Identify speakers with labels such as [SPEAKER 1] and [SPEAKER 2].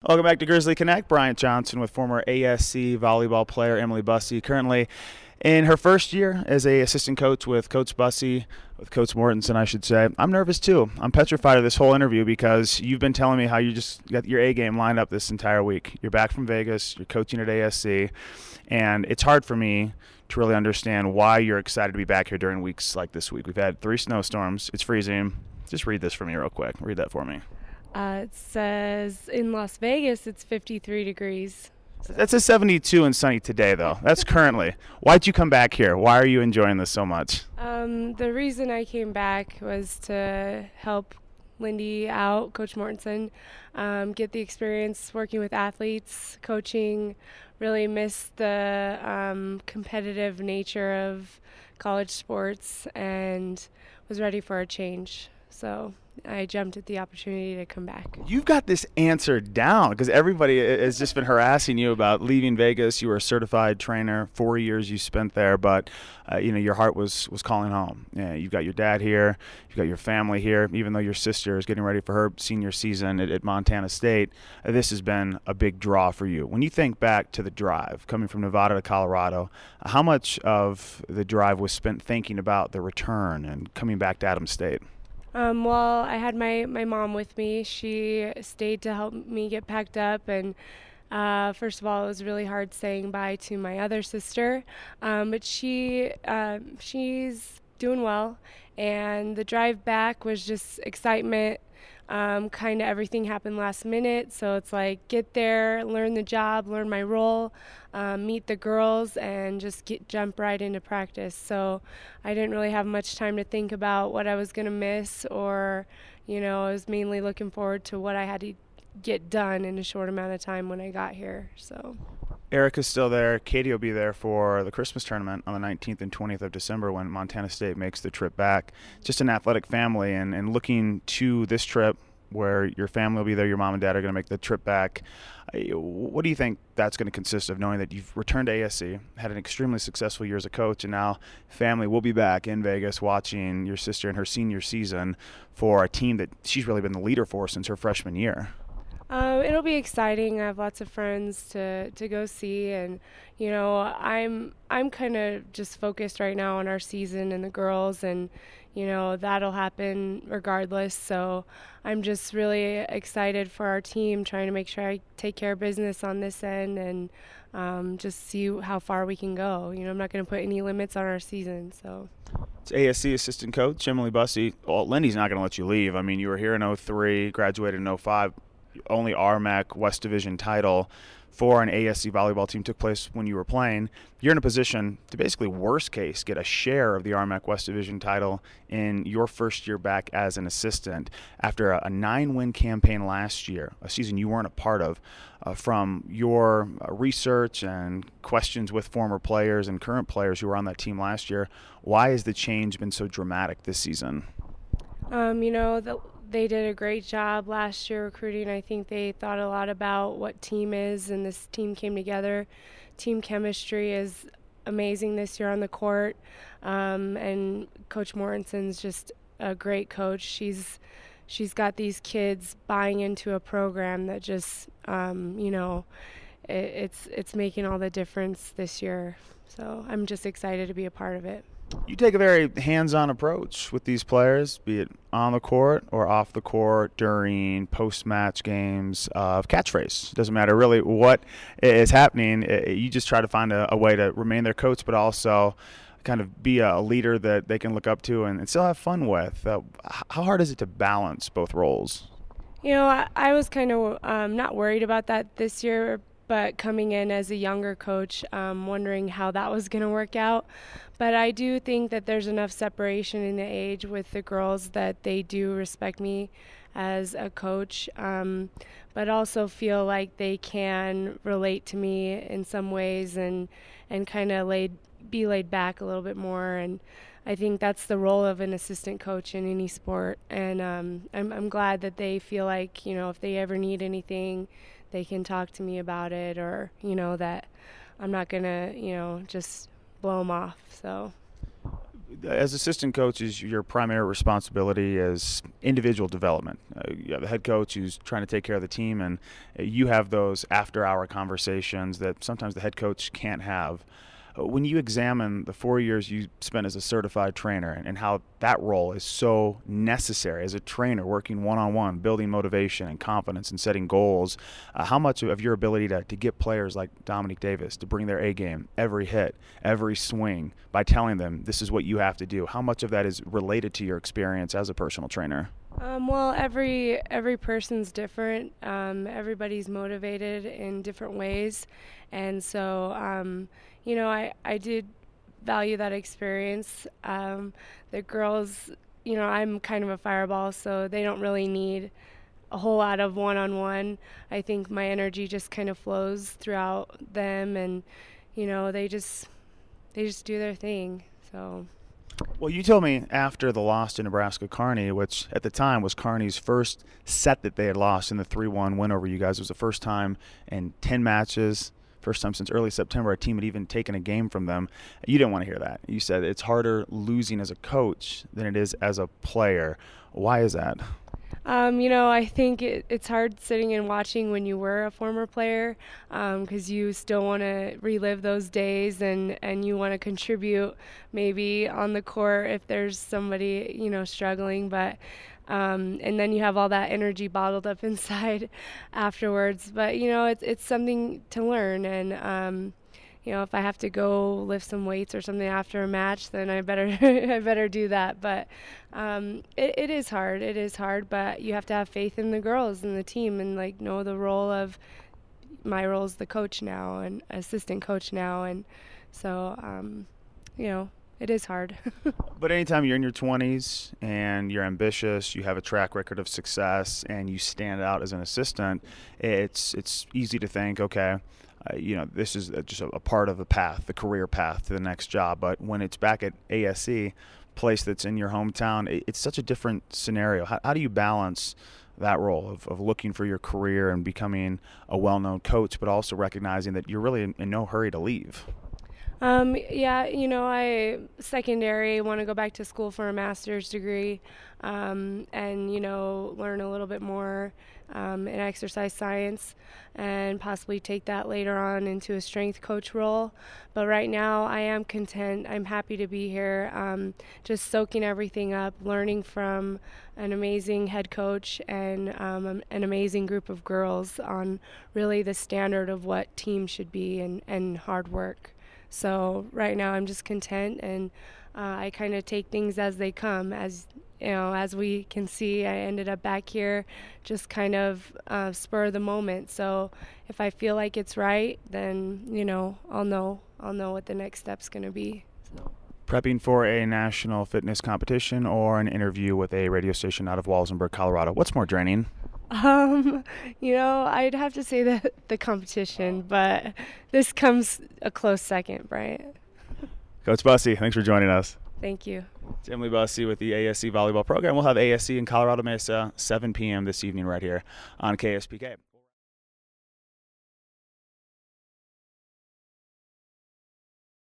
[SPEAKER 1] Welcome back to Grizzly Connect. Bryant Johnson with former ASC volleyball player Emily Bussey, currently in her first year as a assistant coach with Coach Bussey, with Coach Mortensen, I should say. I'm nervous too. I'm petrified of this whole interview because you've been telling me how you just got your A game lined up this entire week. You're back from Vegas, you're coaching at ASC, and it's hard for me to really understand why you're excited to be back here during weeks like this week. We've had 3 snowstorms. It's freezing. Just read this for me real quick. Read that for me.
[SPEAKER 2] It says in Las Vegas it's 53 degrees.
[SPEAKER 1] That's a 72 and sunny today, though. That's currently. Why'd you come back here? Why are you enjoying this so much?
[SPEAKER 2] The reason I came back was to help Lindy out, Coach Mortensen, get the experience working with athletes, coaching. Really missed the competitive nature of college sports and was ready for a change. So I jumped at the opportunity to come back.
[SPEAKER 1] You've got this answer down because everybody has just been harassing you about leaving Vegas. You were a certified trainer, 4 years you spent there, but your heart was calling home. Yeah, you've got your dad here, you've got your family here. Even though your sister is getting ready for her senior season at Montana State, this has been a big draw for you. When you think back to the drive, coming from Nevada to Colorado, how much of the drive was spent thinking about the return and coming back to Adams State?
[SPEAKER 2] Well, I had my mom with me. She stayed to help me get packed up, and first of all, it was really hard saying bye to my other sister, but she's doing well, and the drive back was just excitement. Kind of everything happened last minute, so it's like get there, learn the job, learn my role, meet the girls, and just jump right into practice. So I didn't really have much time to think about what I was going to miss, or I was mainly looking forward to what I had to get done in a short amount of time when I got here. So
[SPEAKER 1] Erica's still there. Katie will be there for the Christmas tournament on the 19th and 20th of December when Montana State makes the trip back. Just an athletic family, and looking to this trip where your family will be there, your mom and dad are going to make the trip back. What do you think that's going to consist of, knowing that you've returned to ASC, had an extremely successful year as a coach, and now family will be back in Vegas watching your sister in her senior season for a team that she's really been the leader for since her freshman year?
[SPEAKER 2] It'll be exciting. I have lots of friends to go see, and I'm kind of just focused right now on our season and the girls, and that'll happen regardless. So I'm just really excited for our team, trying to make sure I take care of business on this end, and just see how far we can go. I'm not going to put any limits on our season. So
[SPEAKER 1] it's ASC assistant coach Emily Bussey. Well, Lindy's not going to let you leave. I mean, you were here in 03, graduated in 05. Only RMAC West Division title for an ASC volleyball team took place when you were playing. You're in a position to basically, worst case, get a share of the RMAC West Division title in your first year back as an assistant after a 9-win campaign last year, a season you weren't a part of. From your research and questions with former players and current players who were on that team last year, why has the change been so dramatic this season?
[SPEAKER 2] They did a great job last year recruiting. I think they thought a lot about what team is, and this team came together. Team chemistry is amazing this year on the court, and Coach Mortensen's just a great coach. She's got these kids buying into a program that just it's making all the difference this year. So I'm just excited to be a part of it.
[SPEAKER 1] You take a very hands-on approach with these players, be it on the court or off the court during post-match games of catchphrase. Doesn't matter really what is happening. You just try to find a way to remain their coach, but also kind of be a leader that they can look up to and still have fun with. How hard is it to balance both roles?
[SPEAKER 2] I was kind of not worried about that this year, but coming in as a younger coach, wondering how that was going to work out. But I do think that there's enough separation in the age with the girls that they do respect me as a coach, but also feel like they can relate to me in some ways and kind of be laid back a little bit more. And I think that's the role of an assistant coach in any sport. And I'm glad that they feel like, if they ever need anything, they can talk to me about it, or, that I'm not going to, just blow them off. So
[SPEAKER 1] As assistant coaches, your primary responsibility is individual development. You have the head coach who's trying to take care of the team, and you have those after-hour conversations that sometimes the head coach can't have. When you examine the 4 years you spent as a certified trainer and how that role is so necessary as a trainer, working one-on-one, building motivation and confidence and setting goals, how much of your ability to get players like Dominique Davis to bring their A game every hit, every swing, by telling them this is what you have to do, how much of that is related to your experience as a personal trainer?
[SPEAKER 2] Well, every person's different. Everybody's motivated in different ways, and so I did value that experience. The girls, I'm kind of a fireball, so they don't really need a whole lot of one-on-one. I think my energy just kind of flows throughout them, and they just do their thing. So.
[SPEAKER 1] Well, you told me after the loss to Nebraska Kearney, which at the time was Kearney's first set that they had lost in the 3-1 win over you guys. It was the first time in 10 matches, first time since early September a team had even taken a game from them. You didn't want to hear that. You said it's harder losing as a coach than it is as a player. Why is that?
[SPEAKER 2] I think it's hard sitting and watching when you were a former player, because you still want to relive those days and you want to contribute maybe on the court if there's somebody, struggling. But and then you have all that energy bottled up inside afterwards. But, it's something to learn. And, if I have to go lift some weights or something after a match, then I better I better do that. But it is hard. It is hard, but you have to have faith in the girls and the team, and know the role of my role as the coach now and assistant coach now, and so it is hard.
[SPEAKER 1] But anytime you're in your 20s and you're ambitious, you have a track record of success, and you stand out as an assistant, it's easy to think, okay, this is just a part of the path, the career path to the next job. But when it's back at ASC, place that's in your hometown, it's such a different scenario. How do you balance that role of looking for your career and becoming a well-known coach, but also recognizing that you're really in no hurry to leave?
[SPEAKER 2] I secondary want to go back to school for a master's degree, and learn a little bit more in exercise science, and possibly take that later on into a strength coach role. But right now I am content. I'm happy to be here, just soaking everything up, learning from an amazing head coach and an amazing group of girls on really the standard of what team should be and hard work. So right now I'm just content, and I kind of take things as they come. As we can see, I ended up back here just kind of spur of the moment. So if I feel like it's right, then I'll know what the next step's going to be. So.
[SPEAKER 1] Prepping for a national fitness competition or an interview with a radio station out of Walsenburg, Colorado, what's more draining?
[SPEAKER 2] I'd have to say that the competition, but this comes a close second, Bryant.
[SPEAKER 1] Coach Bussey, thanks for joining us.
[SPEAKER 2] Thank you.
[SPEAKER 1] It's Emily Bussey with the ASC volleyball program. We'll have ASC in Colorado Mesa, 7 p.m. this evening right here on KSPK.